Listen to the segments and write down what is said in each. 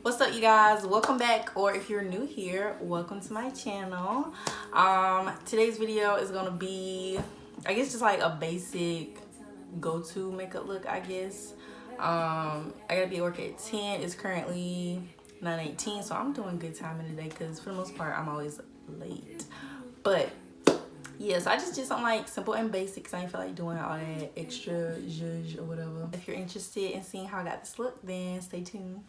What's up, you guys? Welcome back, or if you're new here, welcome to my channel. Today's video is gonna be, I guess, just like a basic go-to makeup look, I guess. I gotta be at work at 10. It's currently 9:18, so I'm doing good time in the day because for the most part I'm always late. But yes, I just did something like simple and basic because I didn't feel like doing all that extra zhuzh or whatever. If you're interested in seeing how I got this look, then stay tuned.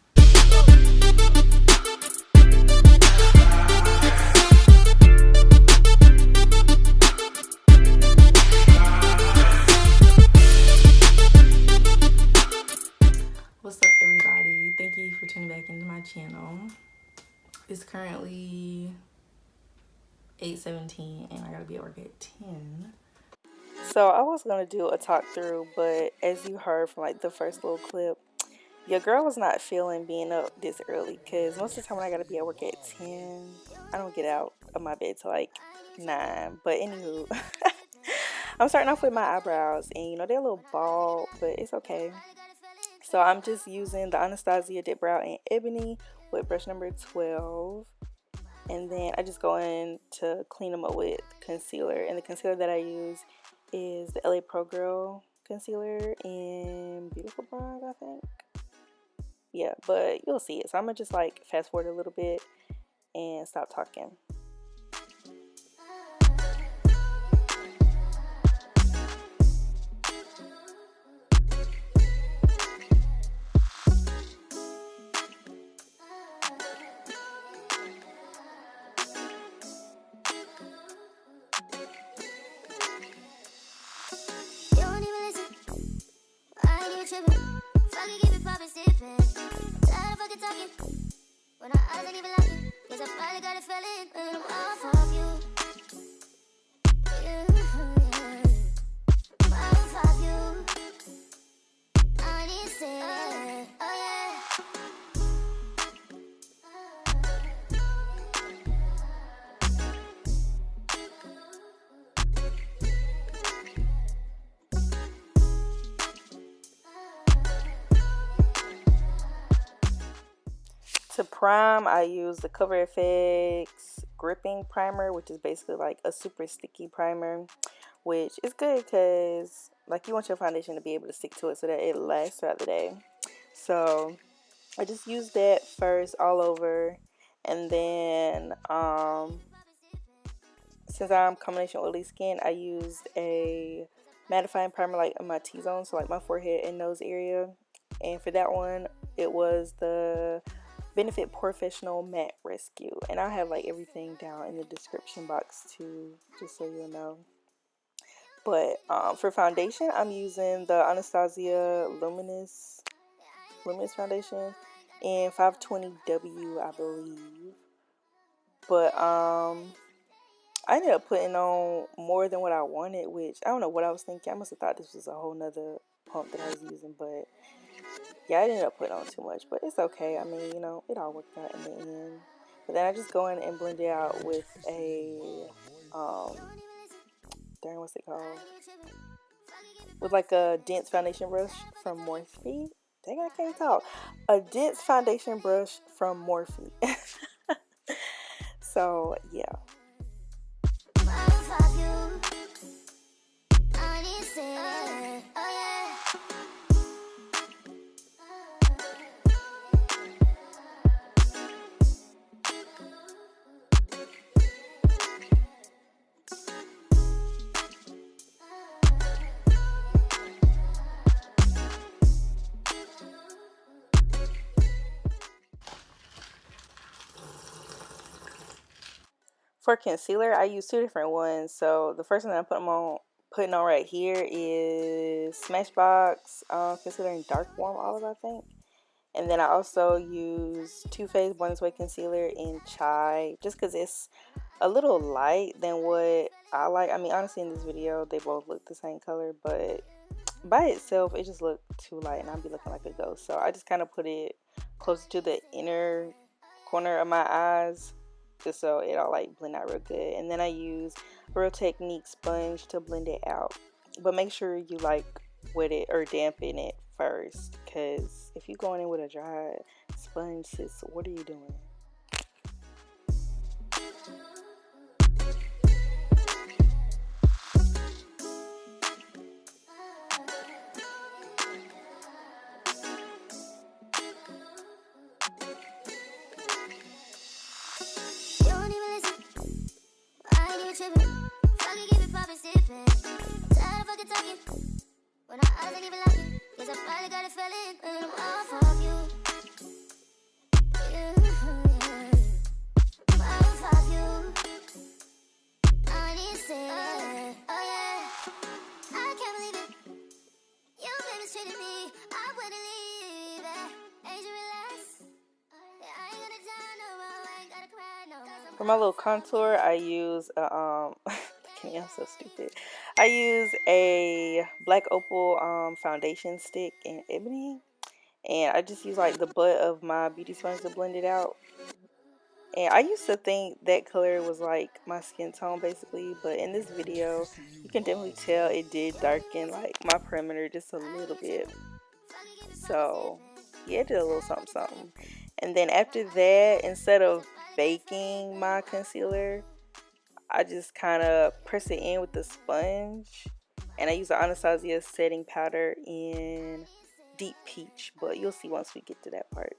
What's up, everybody? Thank you for tuning back into my channel. It's currently 8:17 and I gotta be at work at 10. So I was gonna do a talk through, but as you heard from like the first little clip, your girl was not feeling being up this early because most of the time when I gotta be at work at 10, I don't get out of my bed till like 9. But anywho, I'm starting off with my eyebrows, and you know they're a little bald, but it's okay. So I'm just using the Anastasia Dip Brow in Ebony with brush number 12. And then I just go in to clean them up with concealer. And the concealer that I use is the LA Pro Girl concealer in Beautiful Bronze, I think. Yeah, but you'll see it. So I'm going to just like fast forward a little bit and stop talking. When our eyes ain't even locking, guess I finally got a feeling when I'm off of you. I'm off of you. I need to say it. Oh yeah. To prime, I use the Cover FX gripping primer, which is basically like a super sticky primer, which is good because like you want your foundation to be able to stick to it so that it lasts throughout the day. So I just used that first all over, and then since I'm combination oily skin, I used a mattifying primer like on my T-zone, so like my forehead and nose area. And for that one, it was the Benefit Professional Matte Rescue, and I'll have like everything down in the description box too, just so you know. But for foundation, I'm using the Anastasia Luminous foundation in 520W, I believe. But I ended up putting on more than what I wanted, which I don't know what I was thinking. I must have thought this was a whole nother pump that I was using, but yeah, I ended up putting on too much, but it's okay. I mean, you know, it all worked out in the end. But then I just go in and blend it out with a, what's it called? With like a dense foundation brush from Morphe. Dang, I can't talk. A dense foundation brush from Morphe. So, yeah. For concealer, I use two different ones. So the first one that I'm putting on right here is Smashbox Concealer in Dark Warm Olive, I think. And then I also use Too Faced Born This Way Concealer in Chai, just because it's a little light than what I like. I mean, honestly, in this video, they both look the same color, but by itself, it just looked too light, and I'd be looking like a ghost. So I just kind of put it close to the inner corner of my eyes, just so it all like blend out real good. And then I use Real Technique sponge to blend it out, but make sure you like wet it or dampen it first, because if you're going in with a dry sponge, sis. What are you doing? You don't even listen. I ain't even tripping. Fucking keep it poppin', sippin'. Tired of fucking talking. When our eyes ain't even locking. Guess I finally got a feeling when I'm off of you. I'm off of you. I need to say it. Oh yeah. I can't believe it. You been mistreating me. I wouldn't leave it. Ain't you relax? Yeah, I ain't gonna die no more. I ain't gotta cry no more. For my little contour, I use Kenny, I'm so stupid. I use a black opal foundation stick in ebony, and I just use like the butt of my beauty sponge to blend it out. And I used to think that color was like my skin tone basically, but in this video, you can definitely tell it did darken like my perimeter just a little bit. So yeah, it did a little something something. And then after that, instead of baking my concealer, I just kind of press it in with the sponge. And I use the Anastasia setting powder in deep peach, but you'll see once we get to that part.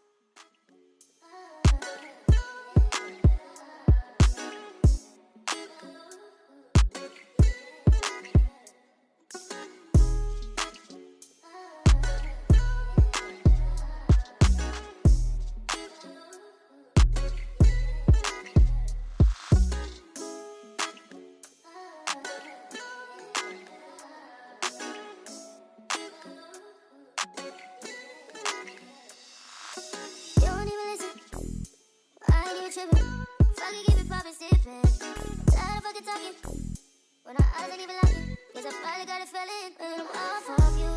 You don't even listen. I ain't even tripping. Fucking keep it poppin', sippin'. Tired of fucking talking. When our eyes ain't even locking. Guess I finally got a feeling when I'm off of you.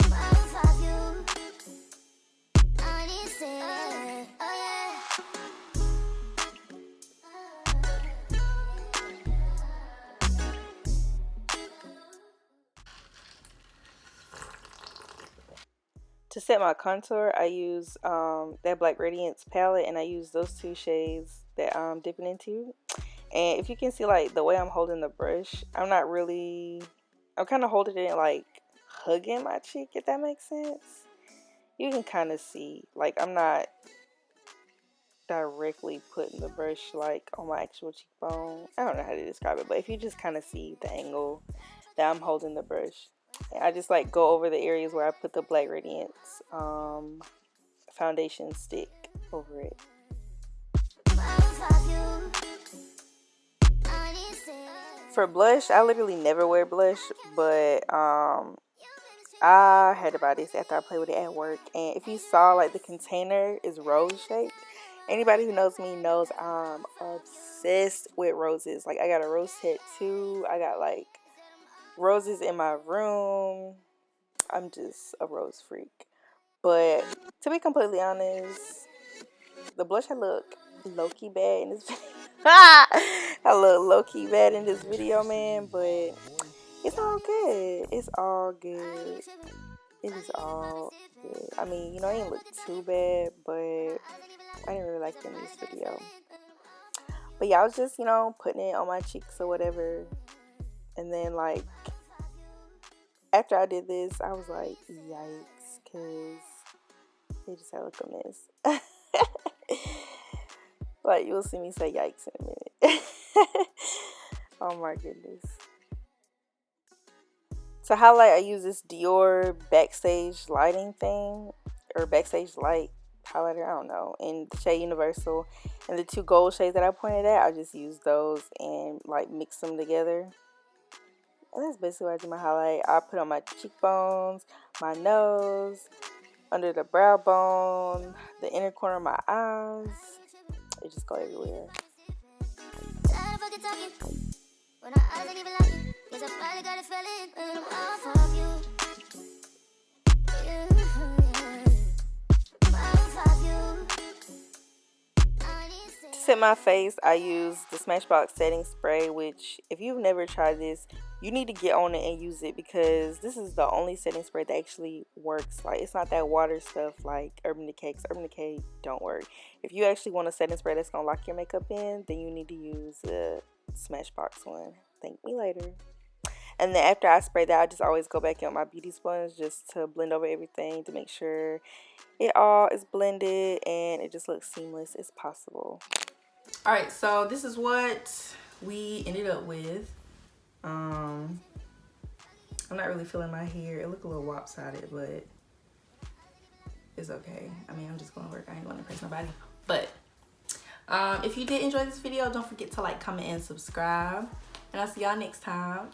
I'm off of you. I need to say it. Oh yeah. To set my contour, I use that Black Radiance palette, and I use those two shades that I'm dipping into. And if you can see like the way I'm holding the brush, I'm kind of holding it like hugging my cheek, if that makes sense. You can kind of see, like I'm not directly putting the brush like on my actual cheekbone. I don't know how to describe it, but if you just kind of see the angle that I'm holding the brush, I just like go over the areas where I put the Black Radiance foundation stick over it. For blush, I literally never wear blush, but I heard about this after I played with it at work. And if you saw, like, the container is rose shaped. Anybody who knows me knows I'm obsessed with roses. Like, I got a rose tattoo. I got like roses in my room. I'm just a rose freak. But to be completely honest, the blush I look low-key bad in this video. I look low-key bad in this video, man, but it's all good. It's all good. It is all good. I mean, it didn't look too bad, but I didn't really like it in this video. But yeah, I was just, putting it on my cheeks or whatever. And then, like, after I did this, I was like, yikes, because they just had to look a mess. Like, you'll see me say yikes in a minute. Oh my goodness. To highlight, I use this Dior backstage lighting thing, or backstage light highlighter, I don't know, in the shade Universal. And the two gold shades that I pointed at, I just use those and like mix them together. And that's basically what I do my highlight. I put on my cheekbones, my nose, under the brow bone, the inner corner of my eyes. It just go everywhere. When our eyes ain't even locking, guess I finally got a feeling when I'm off of you. To set my face, I use the Smashbox setting spray, which if you've never tried this, you need to get on it and use it, because this is the only setting spray that actually works. Like, it's not that water stuff like Urban Decay, 'cause Urban Decay don't work. If you actually want a setting spray that's gonna lock your makeup in, then you need to use a Smashbox one. Thank me later. And then after I spray that, I just always go back in with my beauty sponge just to blend over everything to make sure it all is blended and it just looks seamless as possible. All right, so this is what we ended up with. I'm not really feeling my hair. It looked a little lopsided, but it's okay. I mean, I'm just going to work. I ain't going to impress nobody. But if you did enjoy this video, don't forget to like, comment, and subscribe. And I'll see y'all next time.